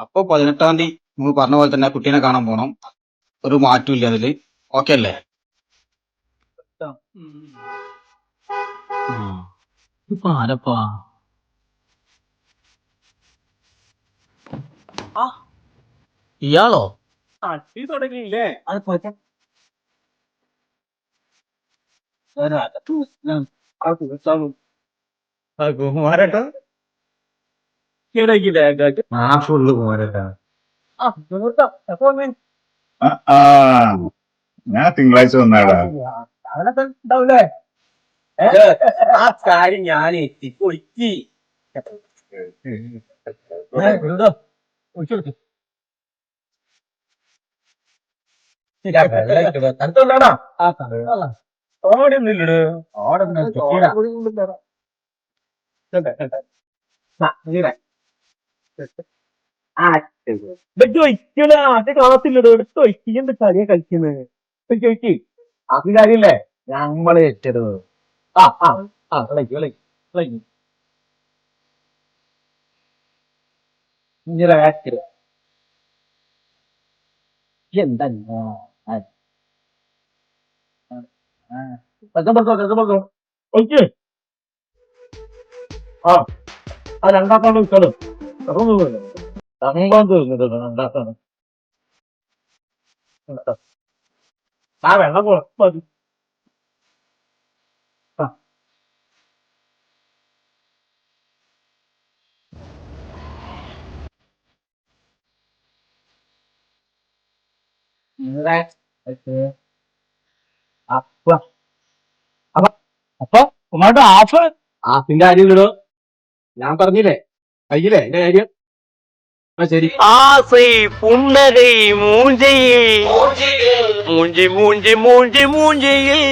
അപ്പൊ 18-ാം തീയതി നിങ്ങൾ പറഞ്ഞ പോലെ തന്നെ കുട്ടീനെ കാണാൻ പോണം. ഒരു മാറ്റവും ഇല്ല അതില്. ഓക്കെ അല്ലേ? ഇപ്പൊ ആരപ്പാ? ഇയാളോ? അടി തുടങ്ങിയില്ലേ? അത് പോട്ടെ. കുമാരേട്ടാ ആ ഫുള്ള് കുമാരേട്ടാ. ആ ഞാൻ തിങ്കളാഴ്ച വന്നാടാ. ഉണ്ടാവൂലേ? ആ കാര്യം ഞാൻ എത്തി പൊളിക്ക്. ചോദിക്കണ ആദ്യ ക്ലാസ്സില്ലടോ എടുത്ത് ചോദിക്കുക എന്ത് കളിയാ കളിക്കുന്നത് ചോദിക്ക്. അത് കാര്യല്ലേ നമ്മള് ഏറ്റത്. ആ ആ ആ വിളയ്ക്ക് വിളയ്ക്ക് വിളയ്ക്ക് ഇങ്ങനെ എന്താ ആ ആ രണ്ടാത്താണ് വിൽക്കണം സംഭവം തീർന്നിട്ട് രണ്ടാത്താണ് ആ വെള്ളം കുഴപ്പം അപ്പൊ അപ്പൊ ഉമ്മാട്ട് ആഫിന്റെ കാര്യം ഇല്ലടോ. ഞാൻ പറഞ്ഞില്ലേ കഴിയില്ലേ എന്റെ കാര്യം. ആ ശരി. ஆசை புன்னகை மூஞ்சையில் மூஞ்சி மூஞ்சி மூஞ்சி மூஞ்சியில்